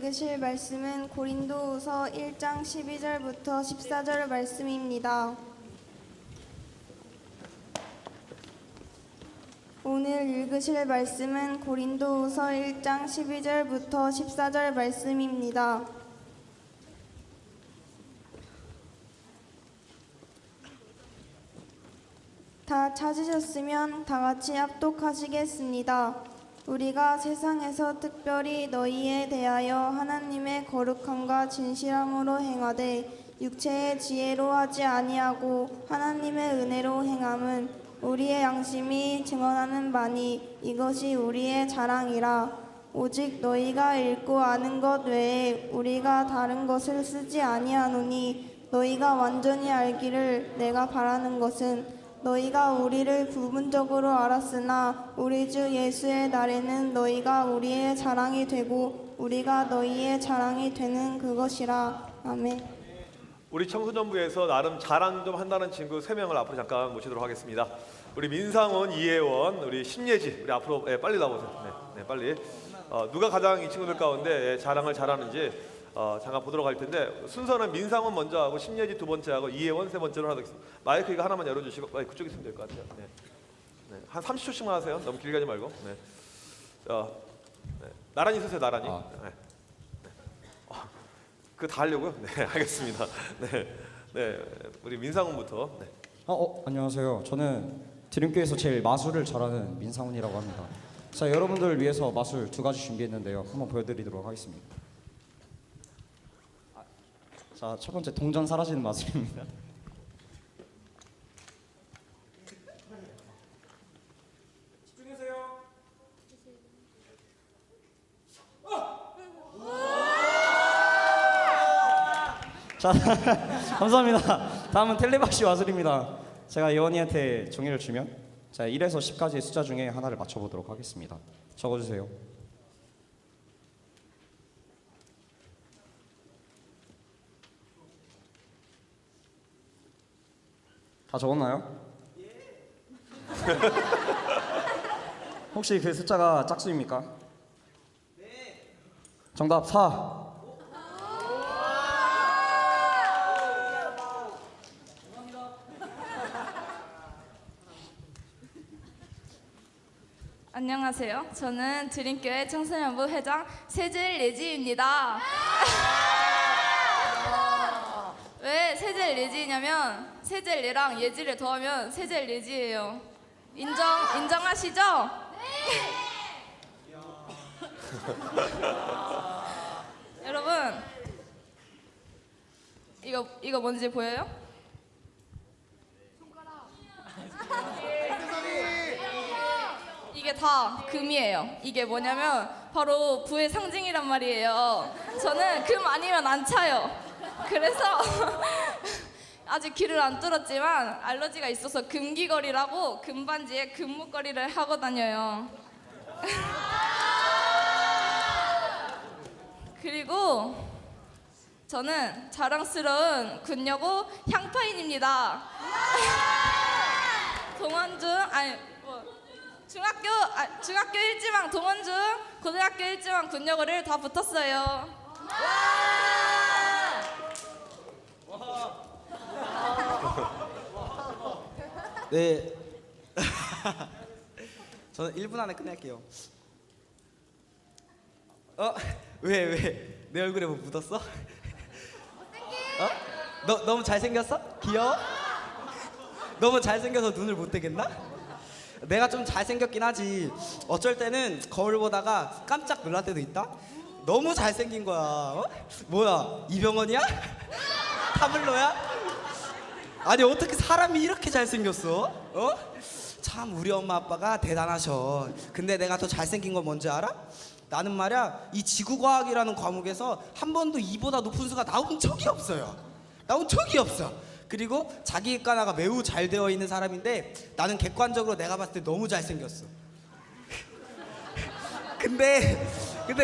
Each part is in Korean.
읽으실 말씀은 고린도후서 1장 12절부터 14절 말씀입니다. 오늘 읽으실 말씀은 고린도후서 1장 12절부터 14절 말씀입니다. 다 찾으셨으면 다 같이 합독하시겠습니다. 우리가 세상에서 특별히 너희에 대하여 하나님의 거룩함과 진실함으로 행하되 육체의 지혜로 하지 아니하고 하나님의 은혜로 행함은 우리의 양심이 증언하는 바니 이것이 우리의 자랑이라. 오직 너희가 읽고 아는 것 외에 우리가 다른 것을 쓰지 아니하노니 너희가 완전히 알기를 내가 바라는 것은 너희가 우리를 부분적으로 알았으나 우리 주 예수의 날에는 너희가 우리의 자랑이 되고 우리가 너희의 자랑이 되는 그것이라. 아멘. 우리 청소년부에서 나름 자랑 좀 한다는 친구 3명을 앞으로 잠깐 모시도록 하겠습니다. 우리 민상원, 이혜원, 우리 신예지, 우리 앞으로 빨리 나오세요. 네, 빨리. 누가 가장 이 친구들 가운데 자랑을 잘하는지 잠깐 보도록 할 텐데, 순서는 민상원 먼저 하고 신예지 두 번째 하고 이혜원 세 번째로 하겠습니다. 마이크 이거 하나만 열어주시고 그쪽에 있으면 될 것 같아요. 네. 한 30초씩만 하세요. 너무 길게 하지 말고. 네. 나란히 서세요. 나란히. 그거 다 하려고요? 네, 알겠습니다. 네, 우리 민상훈부터. 네. 안녕하세요. 저는 드림교회에서 제일 마술을 잘하는 민상훈이라고 합니다. 자, 여러분들을 위해서 마술 2가지 준비했는데요. 한번 보여드리도록 하겠습니다. 자, 첫 번째 동전 사라지는 마술입니다. 집중해주세요. 자, 감사합니다. 다음은 텔레파시 마술입니다. 제가 예원이한테 종이를 주면 1에서 10까지의 숫자 중에 하나를 맞춰보도록 하겠습니다. 적어주세요. 다 적었나요? 혹시 그 숫자가 짝수입니까? 네. 정답 4. 안녕하세요. 저는 드림교회 청소년부 회장 세젤 예지입니다. 왜 세젤 예지냐면 세젤이랑 예지를 더하면 세젤 예지예요. 인정하시죠? 네. 여러분, 이거 뭔지 보여요? 이게 다 금이에요. 이게 뭐냐면 바로 부의 상징이란 말이에요. 저는 금 아니면 안 차요. 그래서 아직 귀를 안 뚫었지만 알러지가 있어서 금귀걸이라고 금반지에 금목걸이를 하고 다녀요. 그리고 저는 자랑스러운 군여고 향파인입니다. 동원중 중학교 일지망 동원중, 고등학교 일지망 군여고를 다 붙었어요. 네. 저는 1분 안에 끝낼게요. 왜? 내 얼굴에 뭐 묻었어? 너 너무 잘생겼어? 귀여워? 너무 잘생겨서 눈을 못 뜨겠나? 내가 좀 잘생겼긴 하지. 어쩔 때는 거울 보다가 깜짝 놀랄 때도 있다. 너무 잘생긴 거야. 뭐야, 이병헌이야? 타블로야? 아니 어떻게 사람이 이렇게 잘생겼어? 참 우리 엄마 아빠가 대단하셔. 근데 내가 더 잘생긴 건 뭔지 알아? 나는 말이야 이 지구과학이라는 과목에서 한 번도 이보다 높은 수가 나온 적이 없어요. 그리고 자기 객관화가 매우 잘 되어 있는 사람인데 나는 객관적으로 내가 봤을 때 너무 잘생겼어. 근데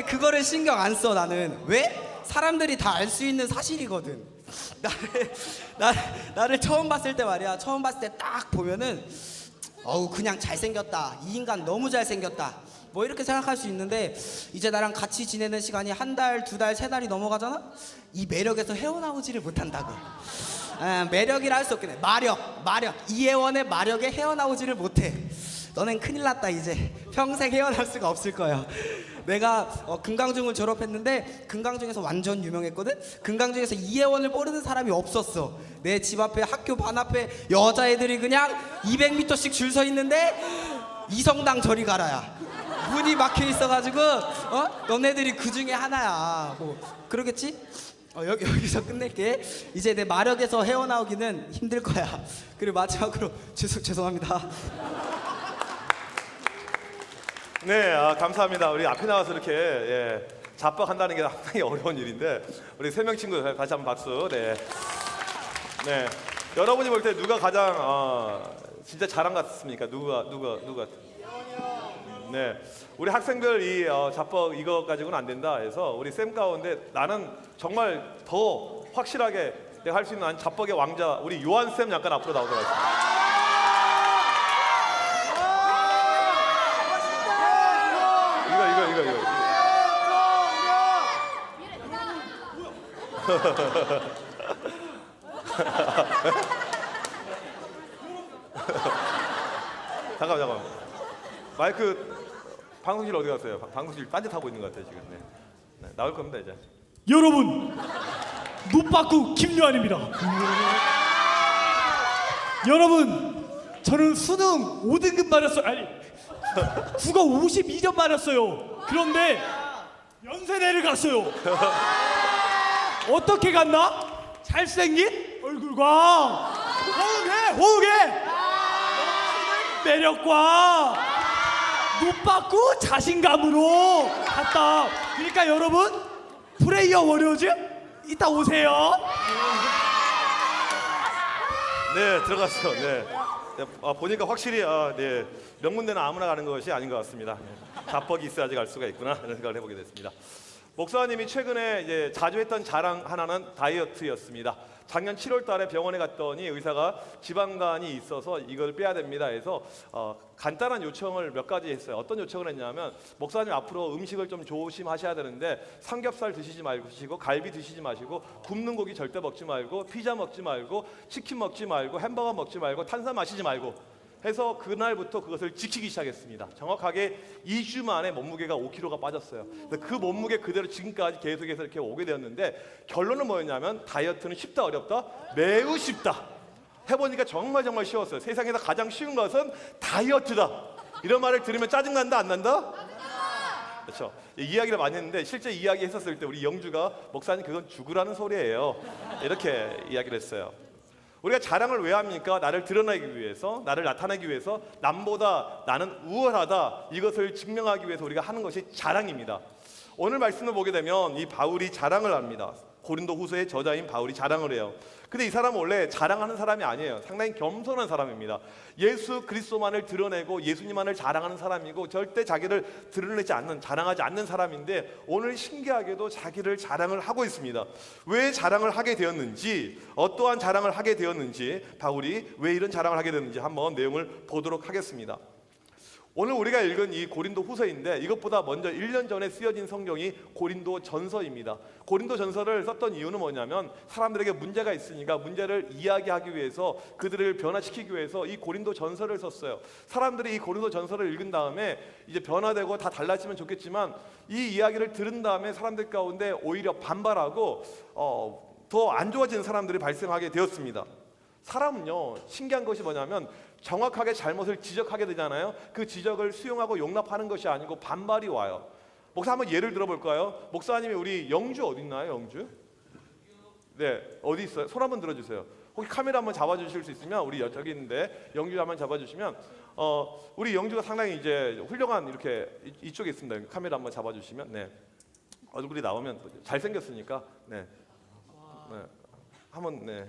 그거를 신경 안 써. 나는 왜? 사람들이 다 알 수 있는 사실이거든. 나를 처음 봤을 때 말이야, 처음 봤을 때 딱 보면은 그냥 잘생겼다, 이 인간 너무 잘생겼다, 뭐 이렇게 생각할 수 있는데 이제 나랑 같이 지내는 시간이 한 달, 두 달, 세 달이 넘어가잖아? 이 매력에서 헤어나오지를 못한다고. 매력이라 할 수 없겠네. 마력. 이혜원의 마력에 헤어나오지를 못해. 너넨 큰일 났다. 이제 평생 헤어날 수가 없을 거야. 내가 금강중을 졸업했는데 금강중에서 완전 유명했거든. 금강중에서 이혜원을 모르는 사람이 없었어. 내 집 앞에 학교 반 앞에 여자애들이 그냥 200m씩 줄 서 있는데 이성당 저리 가라야. 문이 막혀 있어가지고 너네들이 그 중에 하나야. 뭐 그러겠지? 여기서 끝낼게. 이제 내 마력에서 헤어나오기는 힘들 거야. 그리고 마지막으로 죄송합니다. 네, 감사합니다. 우리 앞에 나와서 이렇게 잡박한다는 게 상당히 어려운 일인데 우리 세 명 친구 다시 한번 박수. 네. 여러분이 볼 때 누가 가장 진짜 자랑 같습니까? 누가? 네, 우리 학생들 이 잡박 이거 가지고는 안 된다 해서 우리 쌤 가운데 나는 정말 더 확실하게 내가 할 수 있는 잡박의 왕자 우리 요한 쌤 잠깐 앞으로 나오도록 하겠습니다. 이거. 잠깐만. 마이크 방송실 어디 갔어요? 방송실 딴짓하고 있는 것 같아요 지금. 네, 나올 겁니다 이제. 여러분, 노빠꾸 김요한입니다. 여러분, 저는 수능 5등급 맞았어요. 아니, 국어 52점 맞았어요. 그런데 연세대를 갔어요. 어떻게 갔나? 잘생긴 얼굴과 호응해 매력과 노빠꾸 자신감으로 갔다. 그러니까 여러분, 프레이어 워리어즈 이따 오세요. 네, 들어갔어요. 네. 보니까 확실히 명문대는 아무나 가는 것이 아닌 것 같습니다. 잡벅이 있어야지 갈 수가 있구나 이런 생각을 해보게 됐습니다. 목사님이 최근에 이제 자주 했던 자랑 하나는 다이어트였습니다. 작년 7월달에 병원에 갔더니 의사가 지방간이 있어서 이걸 빼야 됩니다 해서 간단한 요청을 몇 가지 했어요. 어떤 요청을 했냐면 목사님 앞으로 음식을 좀 조심하셔야 되는데 삼겹살 드시지 마시고 갈비 드시지 마시고 굽는 고기 절대 먹지 말고 피자 먹지 말고 치킨 먹지 말고 햄버거 먹지 말고 탄산 마시지 말고 해서 그날부터 그것을 지키기 시작했습니다. 정확하게 2주 만에 몸무게가 5kg가 빠졌어요. 그 몸무게 그대로 지금까지 계속해서 이렇게 오게 되었는데 결론은 뭐였냐면 다이어트는 쉽다 어렵다? 매우 쉽다. 해보니까 정말 쉬웠어요. 세상에서 가장 쉬운 것은 다이어트다. 이런 말을 들으면 짜증난다 안 난다? 그렇죠. 이야기를 많이 했는데 실제 이야기 했었을 때 우리 영주가 목사님 그건 죽으라는 소리예요. 이렇게 이야기를 했어요. 우리가 자랑을 왜 합니까? 나를 드러내기 위해서, 나를 나타내기 위해서 남보다 나는 우월하다 이것을 증명하기 위해서 우리가 하는 것이 자랑입니다. 오늘 말씀을 보게 되면 이 바울이 자랑을 합니다. 고린도 후서의 저자인 바울이 자랑을 해요. 근데 이 사람은 원래 자랑하는 사람이 아니에요. 상당히 겸손한 사람입니다. 예수 그리스도만을 드러내고 예수님만을 자랑하는 사람이고 절대 자기를 드러내지 않는, 자랑하지 않는 사람인데 오늘 신기하게도 자기를 자랑을 하고 있습니다. 왜 자랑을 하게 되었는지, 어떠한 자랑을 하게 되었는지, 바울이 왜 이런 자랑을 하게 되었는지 한번 내용을 보도록 하겠습니다. 오늘 우리가 읽은 이 고린도 후서인데 이것보다 먼저 1년 전에 쓰여진 성경이 고린도 전서입니다. 고린도 전서를 썼던 이유는 뭐냐면 사람들에게 문제가 있으니까 문제를 이야기하기 위해서 그들을 변화시키기 위해서 이 고린도 전서를 썼어요. 사람들이 이 고린도 전서를 읽은 다음에 이제 변화되고 다 달라지면 좋겠지만 이 이야기를 들은 다음에 사람들 가운데 오히려 반발하고 더 안 좋아지는 사람들이 발생하게 되었습니다. 사람은요 신기한 것이 뭐냐면 정확하게 잘못을 지적하게 되잖아요. 그 지적을 수용하고 용납하는 것이 아니고 반발이 와요. 목사 한번 예를 들어볼까요? 목사님이 우리 영주 어디 있나요? 영주? 네, 어디 있어요? 손 한번 들어주세요. 혹시 카메라 한번 잡아주실 수 있으면 우리 저기 있는데 영주 한번 잡아주시면 우리 영주가 상당히 이제 훌륭한 이렇게 이쪽에 있습니다. 카메라 한번 잡아주시면 네 얼굴이 나오면 잘생겼으니까 네 한번 네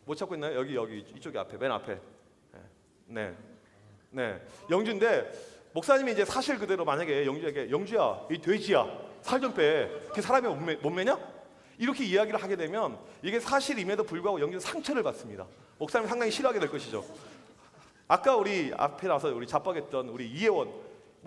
못 찾고 있나요? 여기 이쪽에 앞에 맨 앞에 네 영주인데 목사님이 이제 사실 그대로 만약에 영주에게 영주야 이 돼지야 살 좀 빼 그게 사람의 몸매냐? 이렇게 이야기를 하게 되면 이게 사실임에도 불구하고 영주는 상처를 받습니다. 목사님이 상당히 싫어하게 될 것이죠. 아까 우리 앞에 나서 우리 잡박했던 우리 이혜원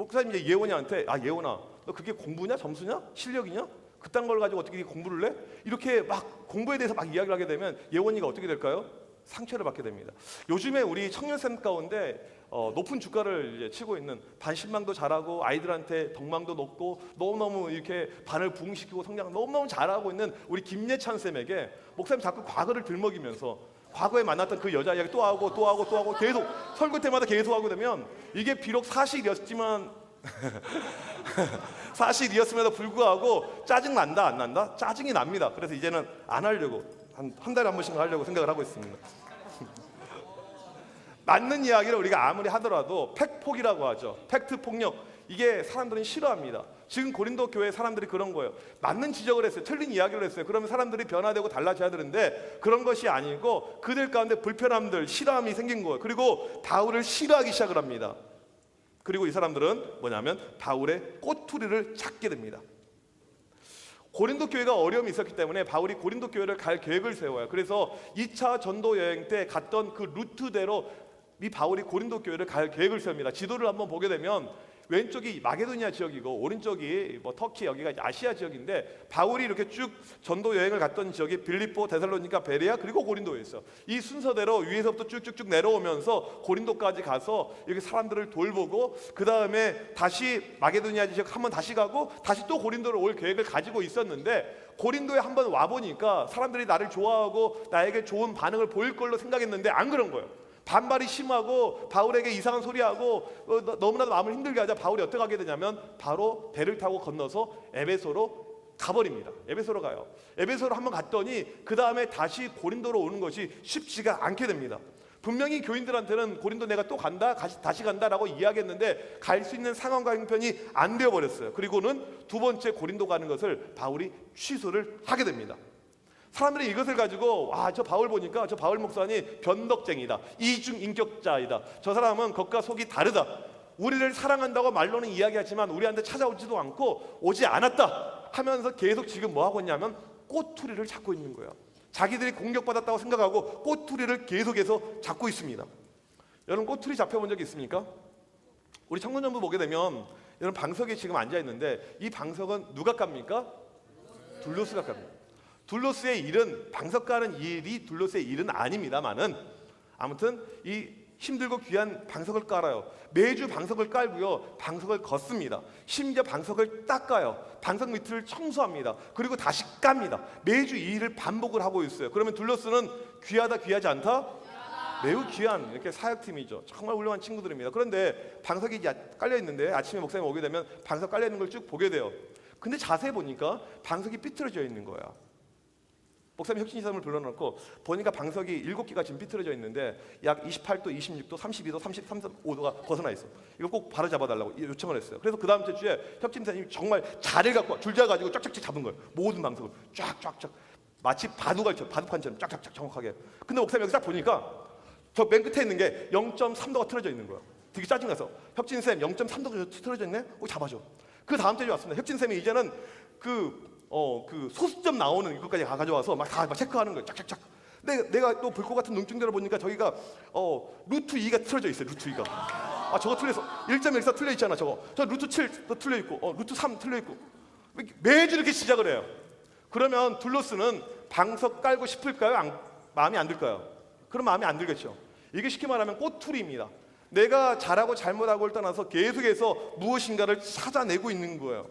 목사님 이제 예원이한테 예원아, 너 그게 공부냐, 점수냐, 실력이냐? 그딴 걸 가지고 어떻게 공부를 해? 이렇게 막 공부에 대해서 막 이야기를 하게 되면 예원이가 어떻게 될까요? 상처를 받게 됩니다. 요즘에 우리 청년쌤 가운데 높은 주가를 이제 치고 있는 반신망도 잘하고 아이들한테 덕망도 높고 너무너무 이렇게 반을 부흥시키고 성장 너무너무 잘하고 있는 우리 김예찬 쌤에게 목사님 자꾸 과거를 들먹이면서 과거에 만났던 그 여자 이야기 또 하고 또 하고 또 하고 계속 설교 때마다 계속 하게 되면 이게 비록 사실이었지만 사실이었음에도 불구하고 짜증 난다 안 난다? 짜증이 납니다. 그래서 이제는 안 하려고 한 달에 한 번씩 하려고 생각을 하고 있습니다. 맞는 이야기를 우리가 아무리 하더라도 팩폭이라고 하죠. 팩트 폭력. 이게 사람들은 싫어합니다. 지금 고린도 교회 사람들이 그런 거예요. 맞는 지적을 했어요. 틀린 이야기를 했어요. 그러면 사람들이 변화되고 달라져야 되는데 그런 것이 아니고 그들 가운데 불편함들, 싫어함이 생긴 거예요. 그리고 바울을 싫어하기 시작을 합니다. 그리고 이 사람들은 뭐냐면 바울의 꼬투리를 찾게 됩니다. 고린도 교회가 어려움이 있었기 때문에 바울이 고린도 교회를 갈 계획을 세워요. 그래서 2차 전도 여행 때 갔던 그 루트대로 이 바울이 고린도 교회를 갈 계획을 세웁니다. 지도를 한번 보게 되면 왼쪽이 마게도니아 지역이고 오른쪽이 터키, 여기가 아시아 지역인데 바울이 이렇게 쭉 전도 여행을 갔던 지역이 빌립보, 데살로니가, 베레아 그리고 고린도였어요. 이 순서대로 위에서부터 쭉쭉쭉 내려오면서 고린도까지 가서 이렇게 사람들을 돌보고 그 다음에 다시 마게도니아 지역 한번 다시 가고 다시 또 고린도로 올 계획을 가지고 있었는데 고린도에 한번 와 보니까 사람들이 나를 좋아하고 나에게 좋은 반응을 보일 걸로 생각했는데 안 그런 거예요. 반발이 심하고 바울에게 이상한 소리하고 너무나도 마음을 힘들게 하자 바울이 어떻게 하게 되냐면 바로 배를 타고 건너서 에베소로 가버립니다. 에베소로 가요. 에베소로 한번 갔더니 그 다음에 다시 고린도로 오는 것이 쉽지가 않게 됩니다. 분명히 교인들한테는 고린도 내가 또 간다, 다시 간다라고 이야기했는데 갈 수 있는 상황과 형편이 안 되어버렸어요. 그리고는 두 번째 고린도 가는 것을 바울이 취소를 하게 됩니다. 사람들이 이것을 가지고 저 바울 보니까 저 바울 목사님 변덕쟁이다, 이중인격자이다, 저 사람은 겉과 속이 다르다, 우리를 사랑한다고 말로는 이야기하지만 우리한테 찾아오지도 않고 오지 않았다 하면서 계속 지금 뭐 하고 있냐면 꼬투리를 잡고 있는 거예요. 자기들이 공격받았다고 생각하고 꼬투리를 계속해서 잡고 있습니다. 여러분 꼬투리 잡혀본 적이 있습니까? 우리 청년전부 보게 되면 여러분 방석에 지금 앉아 있는데 이 방석은 누가 깝니까? 둘로스가 깝니다. 둘로스의 일은 방석 가는 일이 둘로스의 일은 아닙니다만은 아무튼 이 힘들고 귀한 방석을 깔아요. 매주 방석을 깔고요. 방석을 걷습니다. 심지어 방석을 닦아요. 방석 밑을 청소합니다. 그리고 다시 깝니다. 매주 이 일을 반복을 하고 있어요. 그러면 둘로스는 귀하다 귀하지 않다? 매우 귀한 이렇게 사역팀이죠. 정말 훌륭한 친구들입니다. 그런데 방석이 이제 깔려 있는데 아침에 목사님 오게 되면 방석 깔려 있는 걸 쭉 보게 돼요. 근데 자세히 보니까 방석이 삐뚤어져 있는 거야. 목사님 혁신이사님을 불러놓고 보니까 방석이 7개가 지금 삐뚤어져 있는데 약 28도, 26도, 32도, 33.5도가 벗어나 있어. 이거 꼭 바로 잡아달라고 요청을 했어요. 그래서 그 다음 주에 혁신이사님이 정말 자를 갖고 줄자 가지고 쫙쫙쫙 잡은 거예요. 모든 방석을 쫙쫙쫙 마치 바둑판처럼 쫙쫙쫙 정확하게. 근데 목사님 여기 딱 보니까 저 맨 끝에 있는 게 0.3도가 틀어져 있는 거예요. 되게 짜증나서 혁진쌤 0.3도가 틀어져 있네? 잡아줘. 그 다음 주에 왔습니다. 혁진쌤이 이제는 그 소수점 나오는 이것까지 가져와서 막 다 체크하는 거예요. 쫙쫙쫙. 내가 또 불꽃 같은 눈중대로 보니까 저기가 루트 2가 틀어져 있어요. 루트 2가. 저거 틀려서 1.14 틀려 있잖아. 저거. 저 루트 7도 틀려 있고, 루트 3 틀려 있고. 매주 이렇게 시작을 해요. 그러면 둘로스는 방석 깔고 싶을까요? 마음이 안 들까요? 그럼 마음이 안 들겠죠. 이게 쉽게 말하면 꼬투리입니다. 내가 잘하고 잘못하고를 떠나서 계속해서 무엇인가를 찾아내고 있는 거예요.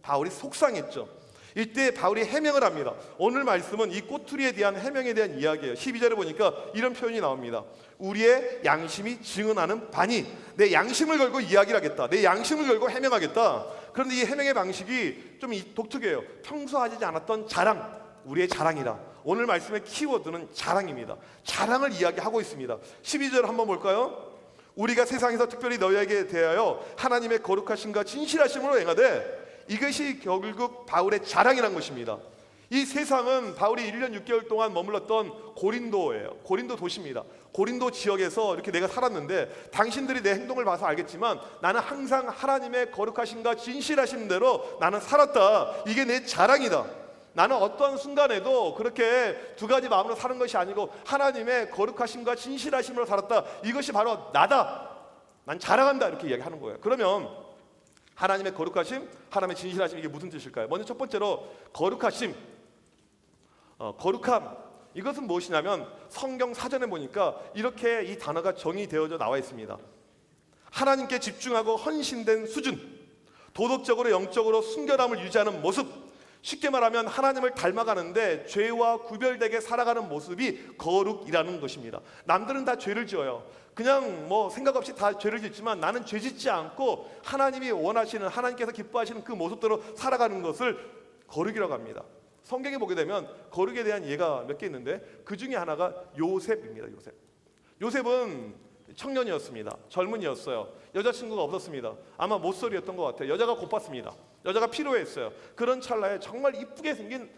바울이 속상했죠. 이때 바울이 해명을 합니다. 오늘 말씀은 이 꼬투리에 대한 해명에 대한 이야기예요. 12절에 보니까 이런 표현이 나옵니다. 우리의 양심이 증언하는 바니, 내 양심을 걸고 이야기를 하겠다. 내 양심을 걸고 해명하겠다. 그런데 이 해명의 방식이 좀 독특해요. 평소 하지 않았던 자랑, 우리의 자랑이다. 오늘 말씀의 키워드는 자랑입니다. 자랑을 이야기하고 있습니다. 12절 한번 볼까요? 우리가 세상에서 특별히 너희에게 대하여 하나님의 거룩하심과 진실하심으로 행하되, 이것이 결국 바울의 자랑이란 것입니다. 이 세상은 바울이 1년 6개월 동안 머물렀던 고린도예요. 고린도 도시입니다. 고린도 지역에서 이렇게 내가 살았는데 당신들이 내 행동을 봐서 알겠지만 나는 항상 하나님의 거룩하심과 진실하심대로 나는 살았다. 이게 내 자랑이다. 나는 어떤 순간에도 그렇게 두 가지 마음으로 사는 것이 아니고 하나님의 거룩하심과 진실하심으로 살았다. 이것이 바로 나다. 난 자랑한다. 이렇게 이야기하는 거예요. 그러면 하나님의 거룩하심, 하나님의 진실하심, 이게 무슨 뜻일까요? 먼저 첫 번째로 거룩하심, 거룩함, 이것은 무엇이냐면 성경 사전에 보니까 이렇게 이 단어가 정의되어져 나와 있습니다. 하나님께 집중하고 헌신된 수준, 도덕적으로 영적으로 순결함을 유지하는 모습, 쉽게 말하면 하나님을 닮아가는데 죄와 구별되게 살아가는 모습이 거룩이라는 것입니다. 남들은 다 죄를 지어요. 그냥 뭐 생각 없이 다 죄를 짓지만 나는 죄 짓지 않고 하나님이 원하시는, 하나님께서 기뻐하시는 그 모습대로 살아가는 것을 거룩이라고 합니다. 성경에 보게 되면 거룩에 대한 예가 몇 개 있는데 그 중에 하나가 요셉입니다. 요셉은 청년이었습니다. 젊은이였어요. 여자친구가 없었습니다. 아마 모쏠이었던 것 같아요. 여자가 고팠습니다. 여자가 필요했어요. 그런 찰나에 정말 이쁘게 생긴,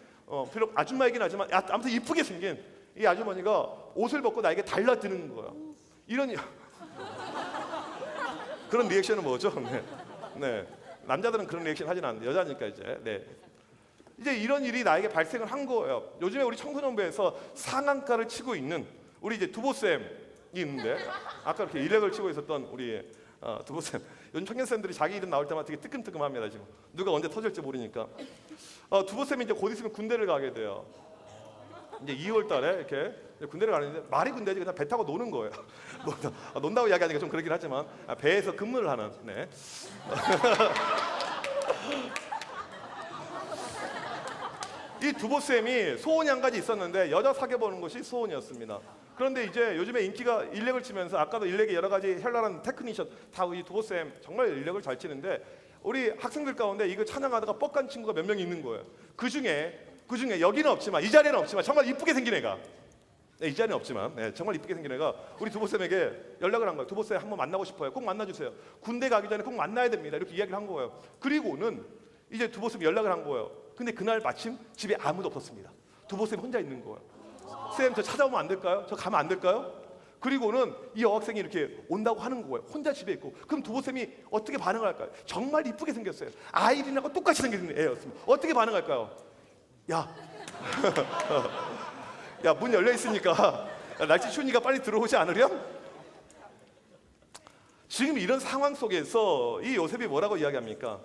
비록 아줌마이긴 하지만 아무튼 이쁘게 생긴 이 아주머니가 옷을 벗고 나에게 달라드는 거예요. 이런 그런 리액션은 뭐죠? 네. 남자들은 그런 리액션 하진 않는데 여자니까 이제 이런 일이 나에게 발생을 한 거예요. 요즘에 우리 청소년부에서 상한가를 치고 있는 우리 이제 두보쌤이 있는데, 아까 이렇게 일렉을 치고 있었던 우리 두보쌤. 요즘 청년쌤들이 자기 이름 나올 때마다 되게 뜨끔뜨끔합니다. 지금 누가 언제 터질지 모르니까. 두보쌤이 이제 곧 있으면 군대를 가게 돼요. 이제 2월달에 이렇게 군대를 가는데, 말이 군대지 그냥 배 타고 노는 거예요. 논다고 이야기하니까 좀 그렇긴 하지만 배에서 근무를 하는. 네. 이 두보쌤이 소원이 한 가지 있었는데 여자 사귀어보는 것이 소원이었습니다. 그런데 이제 요즘에 인기가 일렉을 치면서, 아까도 일렉의 여러 가지 현란한 테크니션 다 이 두보쌤 정말 일렉을 잘 치는데 우리 학생들 가운데 이거 찬양하다가 뻑간 친구가 몇 명이 있는 거예요. 그 중에 여기는 없지만, 이 자리에는 없지만 정말 이쁘게 생긴 애가, 이 자리는 없지만 정말 이쁘게 생긴 애가 우리 두보쌤에게 연락을 한 거예요. 두보쌤 한번 만나고 싶어요. 꼭 만나주세요. 군대 가기 전에 꼭 만나야 됩니다. 이렇게 이야기를 한 거예요. 그리고는 이제 두보쌤이 연락을 한 거예요. 근데 그날 마침 집에 아무도 없었습니다. 두보쌤 혼자 있는 거예요. 쌤, 저 찾아오면 안 될까요? 저 가면 안 될까요? 그리고는 이 여학생이 이렇게 온다고 하는 거예요. 혼자 집에 있고. 그럼 두보쌤이 어떻게 반응할까요? 정말 이쁘게 생겼어요. 아이린하고 똑같이 생긴 애였습니다. 어떻게 반응할까요? 야, 야, 문 열려 있으니까 날씨 추우니까 빨리 들어오지 않으렴? 지금 이런 상황 속에서 이 요셉이 뭐라고 이야기합니까?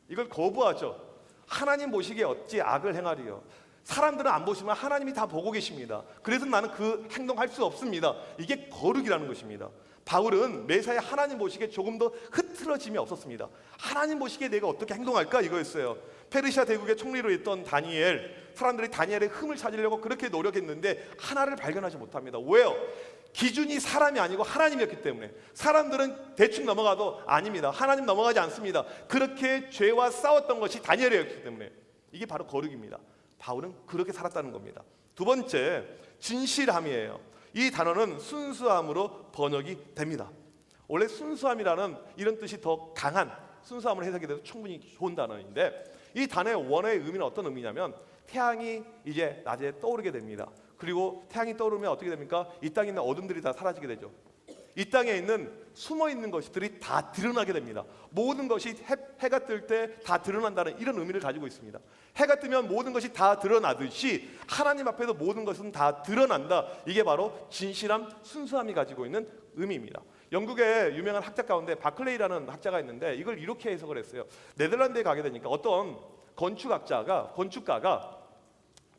이걸 거부하죠. 하나님 보시기에 어찌 악을 행하리요. 사람들은 안 보시면 하나님이 다 보고 계십니다. 그래서 나는 그 행동할 수 없습니다. 이게 거룩이라는 것입니다. 바울은 매사에 하나님 보시기에 조금 더 흐트러짐이 없었습니다. 하나님 보시기에 내가 어떻게 행동할까 이거였어요. 페르시아 대국의 총리로 있던 다니엘, 사람들이 다니엘의 흠을 찾으려고 그렇게 노력했는데 하나를 발견하지 못합니다. 왜요? 기준이 사람이 아니고 하나님이었기 때문에. 사람들은 대충 넘어가도 아닙니다. 하나님 넘어가지 않습니다. 그렇게 죄와 싸웠던 것이 다니엘이었기 때문에. 이게 바로 거룩입니다. 바울은 그렇게 살았다는 겁니다. 두 번째, 진실함이에요. 이 단어는 순수함으로 번역이 됩니다. 원래 순수함이라는 이런 뜻이 더 강한, 순수함을 해석이 돼서 충분히 좋은 단어인데, 이 단어의 원어의 의미는 어떤 의미냐면 태양이 이제 낮에 떠오르게 됩니다. 그리고 태양이 떠오르면 어떻게 됩니까? 이 땅에 있는 어둠들이 다 사라지게 되죠. 이 땅에 있는 숨어 있는 것들이 다 드러나게 됩니다. 모든 것이 해가 뜰 때 다 드러난다는 이런 의미를 가지고 있습니다. 해가 뜨면 모든 것이 다 드러나듯이 하나님 앞에서 모든 것은 다 드러난다. 이게 바로 진실함, 순수함이 가지고 있는 의미입니다. 영국의 유명한 학자 가운데 바클레이라는 학자가 있는데 이걸 이렇게 해석을 했어요. 네덜란드에 가게 되니까 어떤 건축가가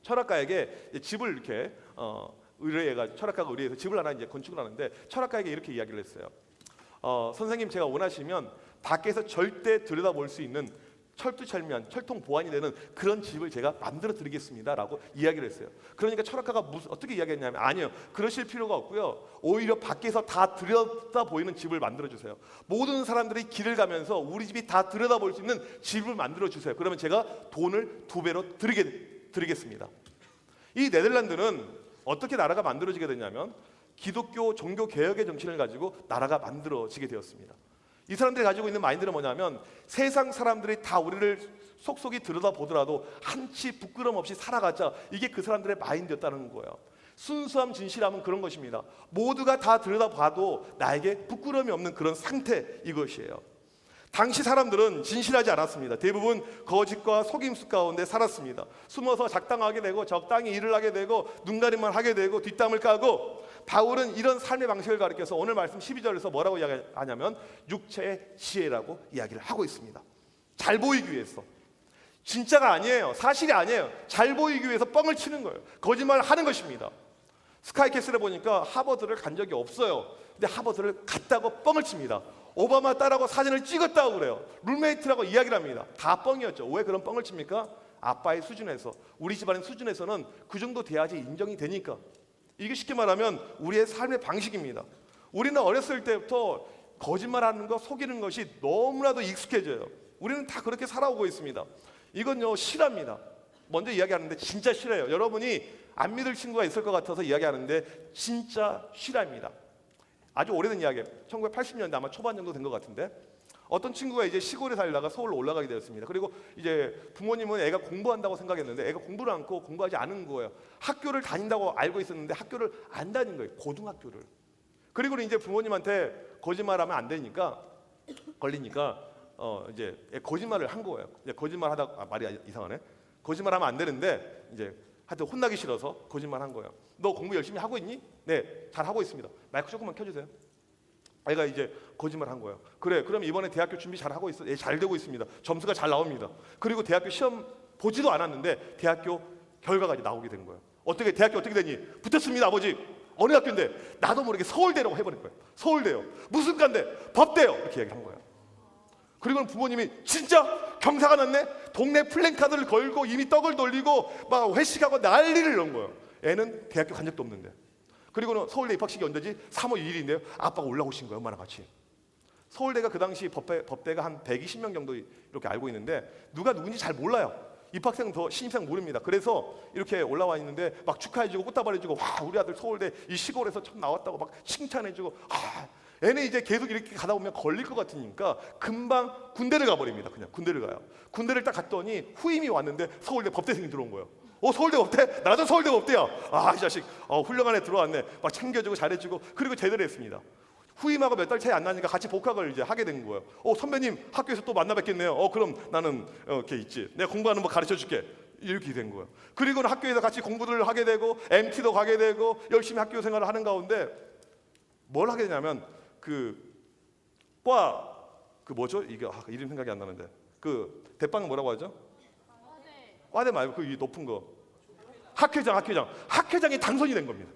철학가에게 집을 이렇게 철학가가 의뢰해서 집을 하나 이제 건축을 하는데 철학가에게 이렇게 이야기를 했어요. 선생님, 제가 원하시면 밖에서 절대 들여다볼 수 있는 철두철미한 철통 보안이 되는 그런 집을 제가 만들어 드리겠습니다라고 이야기를 했어요. 그러니까 철학가가 어떻게 이야기했냐면, 아니요, 그러실 필요가 없고요. 오히려 밖에서 다 들여다 보이는 집을 만들어 주세요. 모든 사람들이 길을 가면서 우리 집이 다 들여다볼 수 있는 집을 만들어 주세요. 그러면 제가 돈을 2배로 드리겠습니다. 이 네덜란드는 어떻게 나라가 만들어지게 됐냐면 기독교 종교 개혁의 정신을 가지고 나라가 만들어지게 되었습니다. 이 사람들이 가지고 있는 마인드는 뭐냐면 세상 사람들이 다 우리를 속속이 들여다보더라도 한치 부끄럼 없이 살아가자. 이게 그 사람들의 마인드였다는 거예요. 순수함, 진실함은 그런 것입니다. 모두가 다 들여다봐도 나에게 부끄러움이 없는 그런 상태, 이것이에요. 당시 사람들은 진실하지 않았습니다. 대부분 거짓과 속임수 가운데 살았습니다. 숨어서 작당하게 되고 적당히 일을 하게 되고 눈가림만 하게 되고 뒷담을 까고. 바울은 이런 삶의 방식을 가르쳐서 오늘 말씀 12절에서 뭐라고 이야기하냐면 육체의 지혜라고 이야기를 하고 있습니다. 잘 보이기 위해서. 진짜가 아니에요. 사실이 아니에요. 잘 보이기 위해서 뻥을 치는 거예요. 거짓말을 하는 것입니다. 스카이캐슬에 보니까 하버드를 간 적이 없어요. 근데 하버드를 갔다고 뻥을 칩니다. 오바마 딸하고 사진을 찍었다고 그래요. 룸메이트라고 이야기를 합니다. 다 뻥이었죠. 왜 그런 뻥을 칩니까? 아빠의 수준에서, 우리 집안의 수준에서는 그 정도 돼야지 인정이 되니까. 이게 쉽게 말하면 우리의 삶의 방식입니다. 우리는 어렸을 때부터 거짓말하는 거, 속이는 것이 너무나도 익숙해져요. 우리는 다 그렇게 살아오고 있습니다. 이건요, 실화입니다. 먼저 이야기하는데 진짜 실화예요. 여러분이 안 믿을 친구가 있을 것 같아서 이야기하는데 진짜 실화입니다. 아주 오래된 이야기예요. 1980년대 아마 초반 정도 된 것 같은데, 어떤 친구가 이제 시골에 살다가 서울로 올라가게 되었습니다. 그리고 이제 부모님은 애가 공부한다고 생각했는데 애가 공부를 않고 공부하지 않은 거예요. 학교를 다닌다고 알고 있었는데 학교를 안 다닌 거예요. 고등학교를. 그리고 이제 부모님한테 거짓말하면 안 되니까, 걸리니까 이제 거짓말을 한 거예요. 이제 거짓말하다, 말이 이상하네. 거짓말하면 안 되는데 이제 하여튼 혼나기 싫어서 거짓말한 거예요. 너 공부 열심히 하고 있니? 네, 잘 하고 있습니다. 마이크 조금만 켜주세요. 애가 이제 거짓말한 거예요. 그래, 그럼 이번에 대학교 준비 잘 하고 있어? 예, 잘 되고 있습니다. 점수가 잘 나옵니다. 그리고 대학교 시험 보지도 않았는데 대학교 결과가 이제 나오게 된 거예요. 어떻게 대학교 어떻게 되니? 붙었습니다, 아버지. 어느 학교인데? 나도 모르게 서울대라고 해버린 거예요. 서울대요. 무슨 과인데? 법대요. 이렇게 얘기한 거예요. 그리고는 부모님이 진짜 경사가 났네? 동네 플랜카드를 걸고 이미 떡을 돌리고 막 회식하고 난리를 넣은 거예요. 애는 대학교 간 적도 없는데. 그리고는 서울대 입학식이 언제지? 3월 2일인데요. 아빠가 올라오신 거예요, 엄마랑 같이. 서울대가 그 당시 법대가 한 120명 정도 이렇게 알고 있는데 누가 누군지 잘 몰라요. 입학생 더 신입생 모릅니다. 그래서 이렇게 올라와 있는데 막 축하해주고 꽃다발해주고, 와, 우리 아들 서울대 이 시골에서 처음 나왔다고 막 칭찬해주고, 애는 이제 계속 이렇게 가다 보면 걸릴 것 같으니까 금방 군대를 가버립니다. 그냥 군대를 가요. 군대를 딱 갔더니 후임이 왔는데 서울대 법대생이 들어온 거예요. 서울대 법대? 나도 서울대 법대야. 이 자식 훌륭한 애 들어왔네. 막 챙겨주고 잘해주고, 그리고 제대로 했습니다. 후임하고 몇 달 차이 안 나니까 같이 복학을 이제 하게 된 거예요. 선배님 학교에서 또 만나 뵙겠네요. 그럼 나는 이렇게 있지. 내가 공부하는 거 가르쳐 줄게. 이렇게 된 거예요. 그리고는 학교에서 같이 공부를 하게 되고 MT도 가게 되고 열심히 학교 생활을 하는 가운데 뭘 하게 되냐면 뭐죠? 이게 이름 생각이 안 나는데 대빵은 뭐라고 하죠? 과대 말고 그 위에 높은 거. 학회장이 당선이 된 겁니다.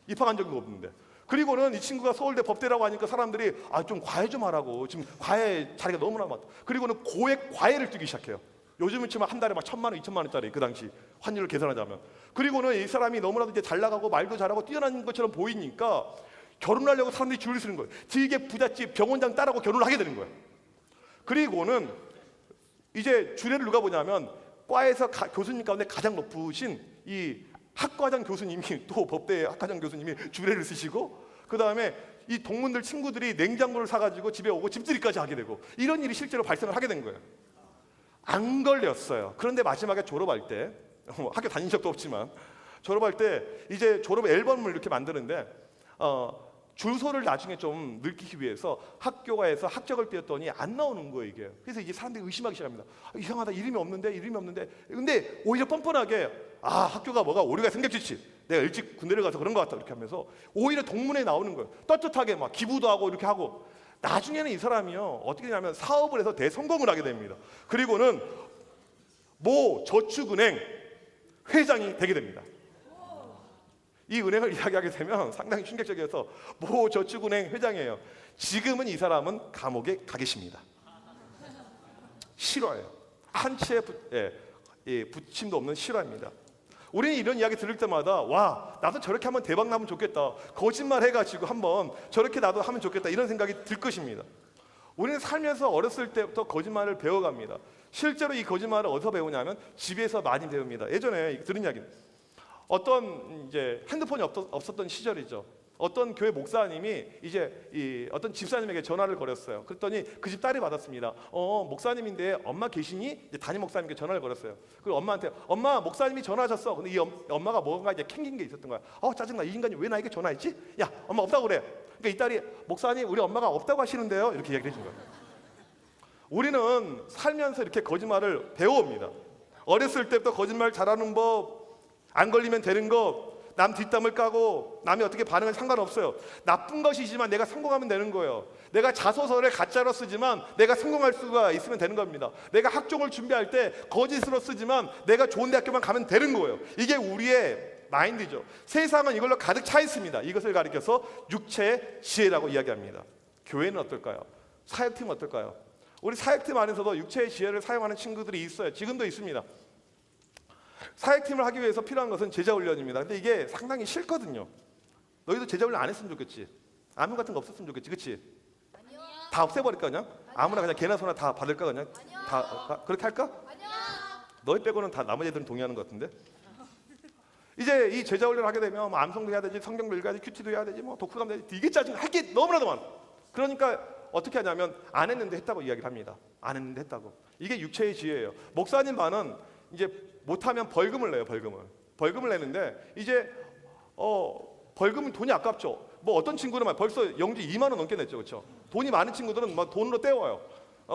입학한 적이 없는데. 그리고는 이 친구가 서울대 법대라고 하니까 사람들이 좀 과외 좀 하라고. 지금 과외 자리가 너무나 많다. 그리고는 고액 과외를 뛰기 시작해요. 요즘은 치면 한 달에 막 1,000만 원, 2,000만 원짜리, 그 당시 환율을 계산하자면. 그리고는 이 사람이 너무나도 이제 잘 나가고 말도 잘하고 뛰어난 것처럼 보이니까 결혼하려고 사람들이 줄을 서는 거예요. 되게 부잣집 병원장 딸하고 결혼을 하게 되는 거예요. 그리고는 이제 주례를 누가 보냐면 과에서 교수님 가운데 가장 높으신 이 학과장 교수님이, 또 법대 학과장 교수님이 주례를 쓰시고, 그 다음에 이 동문들 친구들이 냉장고를 사가지고 집에 오고 집들이까지 하게 되고, 이런 일이 실제로 발생을 하게 된 거예요. 안 걸렸어요. 그런데 마지막에 졸업할 때, 학교 다닌 적도 없지만 졸업할 때 이제 졸업 앨범을 이렇게 만드는데 주소를 나중에 좀 늙히기 위해서 학교가에서 학적을 띄웠더니 안 나오는 거예요, 이게. 그래서 이제 사람들이 의심하기 시작합니다. 이상하다, 이름이 없는데. 근데 오히려 뻔뻔하게 학교가 뭐가 오류가 생겼지. 내가 일찍 군대를 가서 그런 것 같다, 이렇게 하면서 오히려 동문에 나오는 거예요. 떳떳하게 막 기부도 하고 이렇게 하고. 나중에는 이 사람이요, 어떻게 되냐면 사업을 해서 대성공을 하게 됩니다. 그리고는 모 저축은행 회장이 되게 됩니다. 이 은행을 이야기하게 되면 상당히 충격적이어서 모 저축은행 회장이에요. 지금은 이 사람은 감옥에 가 계십니다. 실화예요. 한치의 붙임도 없는 실화입니다. 우리는 이런 이야기 들을 때마다 와, 나도 저렇게 한번 대박 나면 좋겠다. 거짓말 해가지고 한번 저렇게 나도 하면 좋겠다, 이런 생각이 들 것입니다. 우리는 살면서 어렸을 때부터 거짓말을 배워갑니다. 실제로 이 거짓말을 어디서 배우냐면 집에서 많이 배웁니다. 예전에 들은 이야기는 어떤 이제 핸드폰이 없었던 시절이죠. 어떤 교회 목사님이 이제 어떤 집사님에게 전화를 걸었어요. 그랬더니 그 집 딸이 받았습니다. 목사님인데 엄마 계시니? 이제 담임 목사님께 전화를 걸었어요. 그리고 엄마한테, 엄마, 목사님이 전화하셨어. 근데 이 엄마가 뭔가 이제 캥긴 게 있었던 거야. 짜증나, 이 인간이 왜 나에게 전화했지? 야, 엄마 없다고 그래. 그러니까 이 딸이, 목사님, 우리 엄마가 없다고 하시는데요, 이렇게 얘기를 해준 거예요. 우리는 살면서 이렇게 거짓말을 배워옵니다. 어렸을 때부터 거짓말 잘하는 법, 안 걸리면 되는 것, 남 뒷담을 까고 남이 어떻게 반응은 상관없어요. 나쁜 것이지만 내가 성공하면 되는 거예요. 내가 자소서를 가짜로 쓰지만 내가 성공할 수가 있으면 되는 겁니다. 내가 학종을 준비할 때 거짓으로 쓰지만 내가 좋은 대학교만 가면 되는 거예요. 이게 우리의 마인드죠. 세상은 이걸로 가득 차 있습니다. 이것을 가리켜서 육체의 지혜라고 이야기합니다. 교회는 어떨까요? 사역팀은 어떨까요? 우리 사역팀 안에서도 육체의 지혜를 사용하는 친구들이 있어요. 지금도 있습니다. 사역팀을 하기 위해서 필요한 것은 제자 훈련입니다. 근데 이게 상당히 싫거든요. 너희도 제자 훈련 안 했으면 좋겠지. 아무 같은 거 없었으면 좋겠지. 그치? 아니요. 다 없애버릴까 그냥? 아무나 그냥 개나 소나 다 받을까 그냥? 아니요. 다 그렇게 할까? 아니요. 너희 빼고는 다 나머지 애들은 동의하는 것 같은데. 이제 이 제자 훈련을 하게 되면 뭐 암송도 해야 되지, 성경도 읽어야 되지, 큐티도 해야 되지, 뭐 독후감도 해야 되지. 이게 짜증. 할 게 너무나도 많아. 그러니까 어떻게 하냐면 안 했는데 했다고 이야기를 합니다. 안 했는데 했다고. 이게 육체의 지혜예요. 목사님 반은 이제 못하면 벌금을 내요. 벌금을 내는데 이제 벌금은 돈이 아깝죠. 뭐 어떤 친구는 벌써 영지 2만 원 넘게 냈죠. 그렇죠? 돈이 많은 친구들은 막 돈으로 때워요.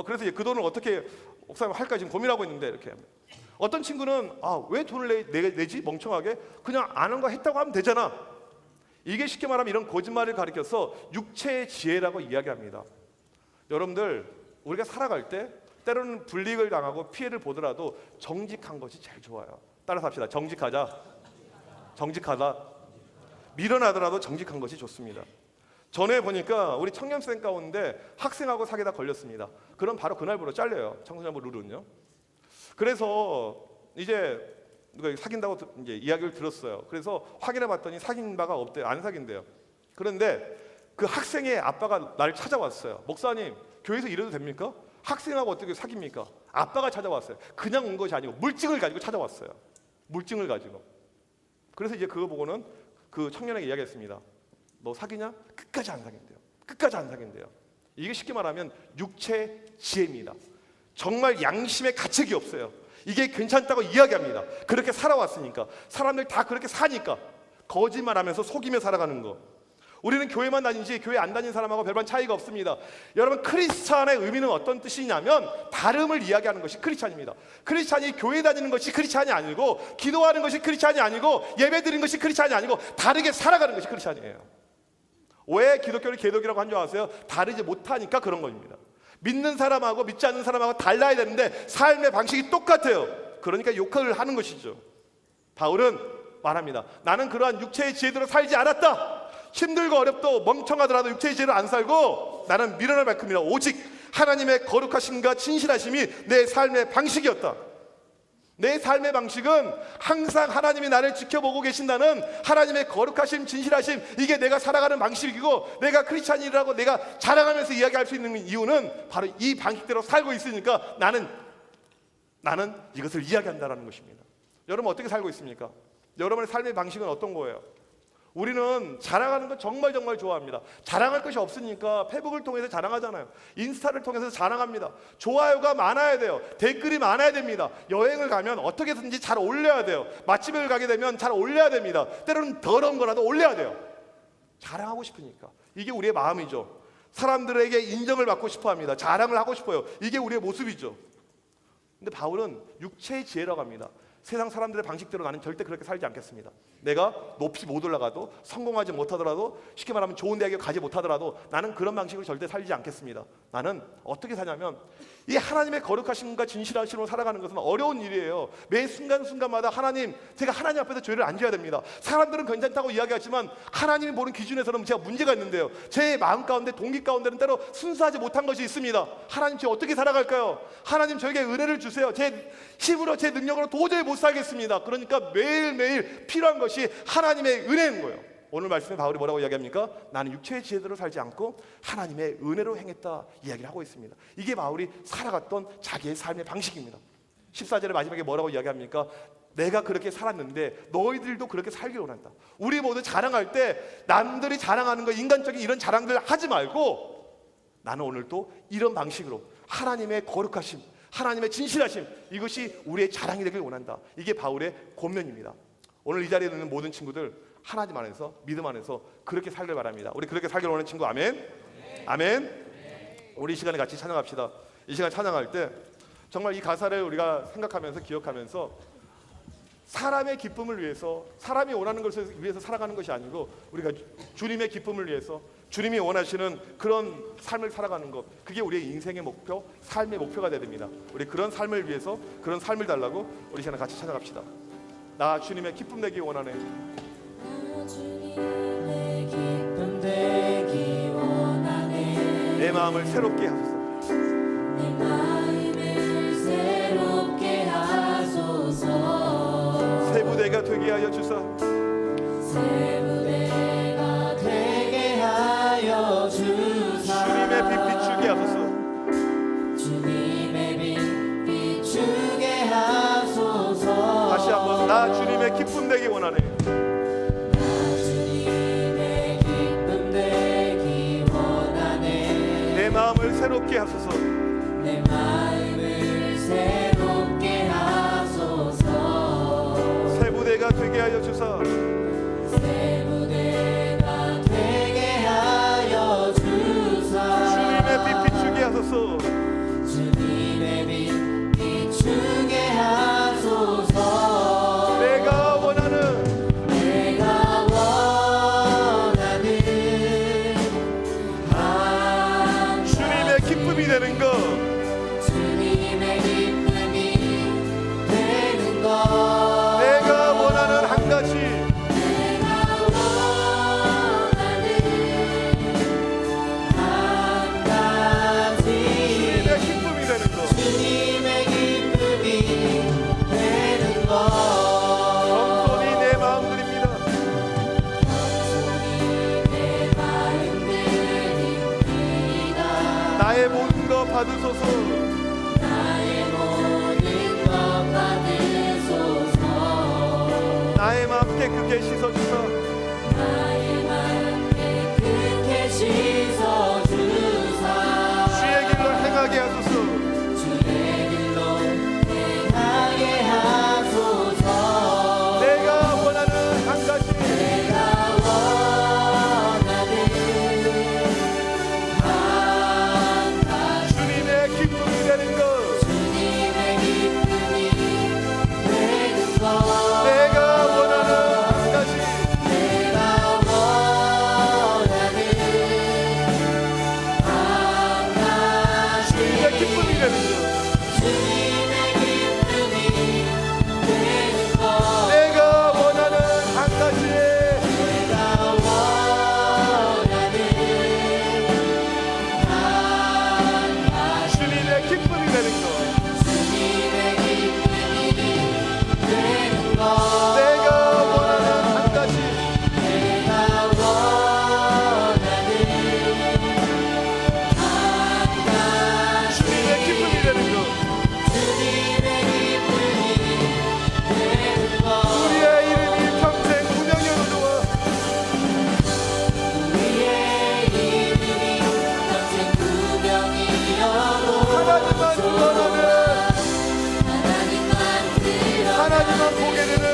그래서 이제 그 돈을 어떻게 목사님 할까 지금 고민하고 있는데 이렇게 합니다. 어떤 친구는 왜 돈을 내지 멍청하게 그냥 아는 거 했다고 하면 되잖아. 이게 쉽게 말하면 이런 거짓말을 가리켜서 육체의 지혜라고 이야기합니다. 여러분들 우리가 살아갈 때 때로는 불이익을 당하고 피해를 보더라도 정직한 것이 제일 좋아요. 따라서 합시다. 정직하다. 밀어나더라도 정직한 것이 좋습니다. 전에 보니까 우리 청년생 가운데 학생하고 사귀다 걸렸습니다. 그럼 바로 그날부로 잘려요. 청소년부 룰은요. 그래서 이제 누가 사귄다고 이제 이야기를 들었어요. 그래서 확인해 봤더니 사귄 바가 없대요. 안 사귄대요. 그런데 그 학생의 아빠가 나를 찾아왔어요. 목사님, 교회에서 이래도 됩니까? 학생하고 어떻게 사깁니까? 아빠가 찾아왔어요. 그냥 온 것이 아니고 물증을 가지고 찾아왔어요. 물증을 가지고. 그래서 이제 그거 보고는 그 청년에게 이야기했습니다. 너 사귀냐? 끝까지 안 사귄대요. 끝까지 안 사귄대요. 이게 쉽게 말하면 육체 지혜입니다. 정말 양심의 가책이 없어요. 이게 괜찮다고 이야기합니다. 그렇게 살아왔으니까. 사람들 다 그렇게 사니까. 거짓말하면서 속이며 살아가는 거. 우리는 교회만 다니지 교회 안 다니는 사람하고 별반 차이가 없습니다. 여러분, 크리스찬의 의미는 어떤 뜻이냐면 다름을 이야기하는 것이 크리스찬입니다. 크리스찬이 교회 다니는 것이 크리스찬이 아니고, 기도하는 것이 크리스찬이 아니고, 예배 드리는 것이 크리스찬이 아니고, 다르게 살아가는 것이 크리스찬이에요. 왜 기독교를 개독이라고 한 줄 아세요? 다르지 못하니까 그런 겁니다. 믿는 사람하고 믿지 않는 사람하고 달라야 되는데 삶의 방식이 똑같아요. 그러니까 욕을 하는 것이죠. 바울은 말합니다. 나는 그러한 육체의 지혜대로 살지 않았다. 힘들고 어렵도 멍청하더라도 육체의 지혜로 안 살고 나는 미련할 만큼이나 오직 하나님의 거룩하심과 진실하심이 내 삶의 방식이었다. 내 삶의 방식은 항상 하나님이 나를 지켜보고 계신다는 하나님의 거룩하심, 진실하심, 이게 내가 살아가는 방식이고, 내가 크리스찬이라고 내가 자랑하면서 이야기할 수 있는 이유는 바로 이 방식대로 살고 있으니까 나는 이것을 이야기한다는 것입니다. 여러분 어떻게 살고 있습니까? 여러분의 삶의 방식은 어떤 거예요? 우리는 자랑하는 거 정말 좋아합니다. 자랑할 것이 없으니까 페북을 통해서 자랑하잖아요. 인스타를 통해서 자랑합니다. 좋아요가 많아야 돼요. 댓글이 많아야 됩니다. 여행을 가면 어떻게든지 잘 올려야 돼요. 맛집을 가게 되면 잘 올려야 됩니다. 때로는 더러운 거라도 올려야 돼요. 자랑하고 싶으니까. 이게 우리의 마음이죠. 사람들에게 인정을 받고 싶어합니다. 자랑을 하고 싶어요. 이게 우리의 모습이죠. 근데 바울은 육체의 지혜라고 합니다. 세상 사람들의 방식대로 나는 절대 그렇게 살지 않겠습니다. 내가 높이 못 올라가도, 성공하지 못하더라도, 쉽게 말하면 좋은 대학에 가지 못하더라도 나는 그런 방식으로 절대 살지 않겠습니다. 나는 어떻게 사냐면 이 하나님의 거룩하심과 진실하심으로 살아가는 것은 어려운 일이에요. 매 순간순간마다 제가 하나님 앞에서 죄를 안 져야 됩니다. 사람들은 괜찮다고 이야기하지만 하나님이 보는 기준에서는 제가 문제가 있는데요. 제 마음 가운데, 동기 가운데는 때로 순수하지 못한 것이 있습니다. 하나님, 저 어떻게 살아갈까요? 하나님, 저에게 은혜를 주세요. 제 힘으로, 제 능력으로 도저히 못 살겠습니다. 그러니까 매일매일 필요한 것이 하나님의 은혜인 거예요. 오늘 말씀에 바울이 뭐라고 이야기합니까? 나는 육체의 지혜대로 살지 않고 하나님의 은혜로 행했다 이야기를 하고 있습니다. 이게 바울이 살아갔던 자기의 삶의 방식입니다. 14절의 마지막에 뭐라고 이야기합니까? 내가 그렇게 살았는데 너희들도 그렇게 살기를 원한다. 우리 모두 자랑할 때 남들이 자랑하는 거, 인간적인 이런 자랑들 하지 말고 나는 오늘도 이런 방식으로 하나님의 거룩하심, 하나님의 진실하심, 이것이 우리의 자랑이 되길 원한다. 이게 바울의 권면입니다. 오늘 이 자리에 있는 모든 친구들, 하나님 안에서, 믿음 안에서 그렇게 살길 바랍니다. 우리 그렇게 살길 원하는 친구, 아멘? 아멘? 우리 이 시간에 같이 찬양합시다. 이 시간 찬양할 때 정말 이 가사를 우리가 생각하면서, 기억하면서 사람의 기쁨을 위해서, 사람이 원하는 것을 위해서 살아가는 것이 아니고 우리가 주님의 기쁨을 위해서 주님이 원하시는 그런 삶을 살아가는 것, 그게 우리의 인생의 목표, 삶의 목표가 되야 됩니다. 우리 그런 삶을 위해서 그런 삶을 달라고 우리 시간에 같이 찾아갑시다. 나 주님의 기쁨 되기 원하네. 주님의 기쁨 되기 원하네. 내 마음을 새롭게 하소서. 내 마음을 새롭게 하소서. 새 부대가 되게 하여 주사. 새 부대가 되게 하여 주사. 주님의 빛 비추게 하소서. 주님의 빛 비추게 하소서. 다시 한번 나 주님의 기쁨 되기 원하네. 나 주님의 기쁨 되기 원하네. 내 마음을 새롭게 하소서. 내 마음을 새롭게 하소서. 새 부대가 되게 하여 주사. 새 부대가 되게 하여 주사. 주님의 빛 비추게 하소서. 주님의 빛 비추게 하소서. 내가 원하는 주님의 기쁨이 되는 것. 주님의 기쁨이 되는 것. 내가 원하는 한 가지. 내가 원하는 한 가지. 주님의 기쁨이 되는 것. 주님의 기쁨이 되는 것. 겸손히 내 마음 드립니다. 겸손히 내 마음 드립니다. 나의 모든 것 받으소서. 나의 모든 것 받으소서. 나의 마음 깨끗게 씻어주사. 나의 마음 깨끗게 씻어주사. 주의 길로 행하게 하소서. 주의 길로 행하게 하소서. 내가 원하는 한 가지. 내가 원하는 한 가지. 주님의 기쁨이 되는 것. 주님의 기쁨이 되는 것. 내가 원하는 한 가지. 내가 원하는 한 가지. 주님의 기쁨이 되는 것. 주님의 기쁨이 되는 것. 내가 원하는 한 가지. 내가 원하는 한 가지. 주님의 기쁨이 되는 것. 주님의 기쁨이 되는 것. 내가 원하는 한 가지. 내가 원하는 한 가지. 주님의 기쁨이 되는 것. 주님의 기쁨이 되는 것. 우리의 이름이 평생 구명여로 좋아. 우리의 이름이 평생 구명이어도 하나님만 원하는, 하나님만 들어 하나님만 보게 되는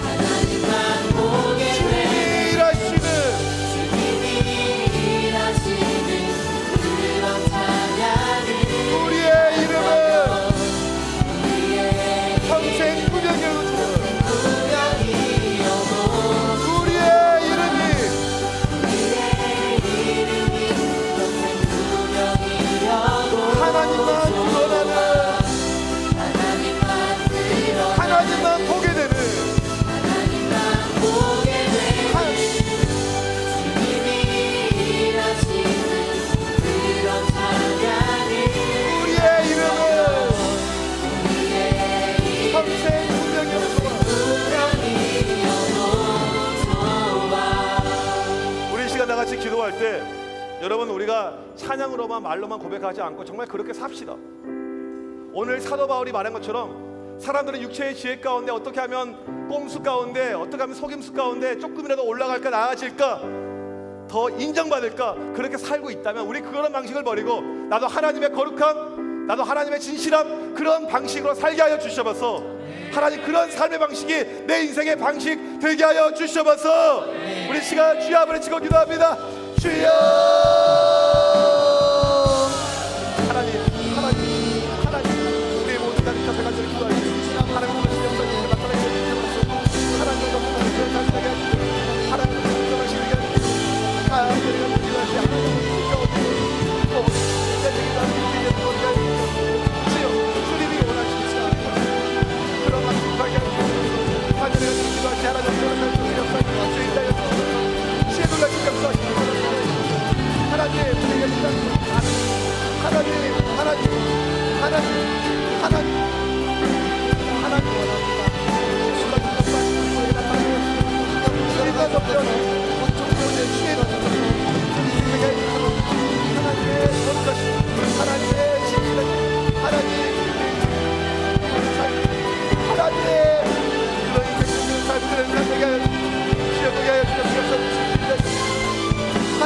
하나님만 보게 주님이 되는 일하시는 주님이 일하시는 그런 찬양을 우리의 이름은 우리의 평생 구명여로 좋아. 구명이어도 우리의 이름이 우리의 이름이 평생 구명이어도 하나님만 원하는, 하나님만 들어 하나님만 보게 되는 하나님만 보게 되는 주님이 일하시는 그런 찬양을 우리의 이름은 우리의 평생 구명여로 좋아. 구명이어도 좋아. 우리 이 시간 다 같이 기도할 때 여러분, 우리가 찬양으로만 말로만 고백하지 않고 정말 그렇게 삽시다. 오늘 사도 바울이 말한 것처럼 사람들은 육체의 지혜 가운데 어떻게 하면 꼼수 가운데, 어떻게 하면 속임수 가운데 조금이라도 올라갈까, 나아질까, 더 인정받을까, 그렇게 살고 있다면 우리 그런 방식을 버리고 나도 하나님의 거룩함, 나도 하나님의 진실함, 그런 방식으로 살게 하여 주셔서 하나님 그런 삶의 방식이 내 인생의 방식 되게 하여 주셔서 우리 시간 주여 앞을 치고 기도합니다. 주여 하나님, 하나님, 하나님, 우리의 모든 나를 곁에 가지고 기도하시고 하나님 오늘 시간 속에 나타나게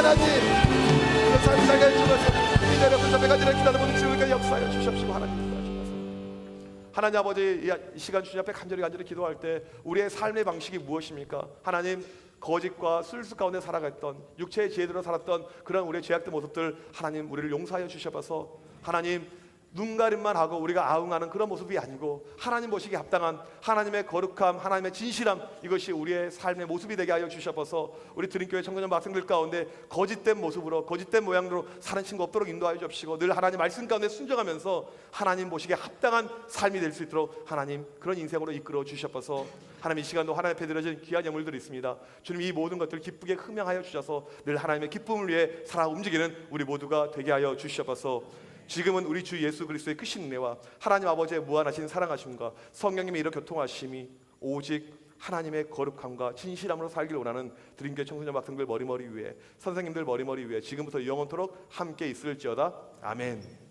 하나님 그 삶을 살게 해주셔서 이 자리에 붙잡혀 가지를 기다려보는 주님께 역사하여 주십시오. 하나님 도와주셔서 하나님 아버지 이 시간 주님 앞에 간절히 기도할 때 우리의 삶의 방식이 무엇입니까? 하나님 거짓과 술수 가운데 살아갔던 육체의 지혜대로 살았던 그런 우리의 죄악된 모습들 하나님 우리를 용서하여 주셔서 하나님 눈 가림만 하고 우리가 아웅하는 그런 모습이 아니고 하나님 보시기에 합당한 하나님의 거룩함, 하나님의 진실함 이것이 우리의 삶의 모습이 되게 하여 주셔서 우리 드림교회 청소년 학생들 가운데 거짓된 모습으로 거짓된 모양으로 사는 친구 없도록 인도하여 주옵시고 늘 하나님 말씀 가운데 순종하면서 하나님 보시기에 합당한 삶이 될 수 있도록 하나님 그런 인생으로 이끌어 주셔서 하나님 이 시간도 하나님 앞에 드려진 귀한 예물들이 있습니다. 주님 이 모든 것들을 기쁘게 흠양하여 주셔서 늘 하나님의 기쁨을 위해 살아 움직이는 우리 모두가 되게 하여 주셔서 지금은 우리 주 예수 그리스도의 크신 은혜와 하나님 아버지의 무한하신 사랑하심과 성령님의 이런 교통하심이 오직 하나님의 거룩함과 진실함으로 살기를 원하는 드림교회 청소년 학생들 머리머리 위에 선생님들 머리머리 위에 지금부터 영원토록 함께 있을지어다. 아멘.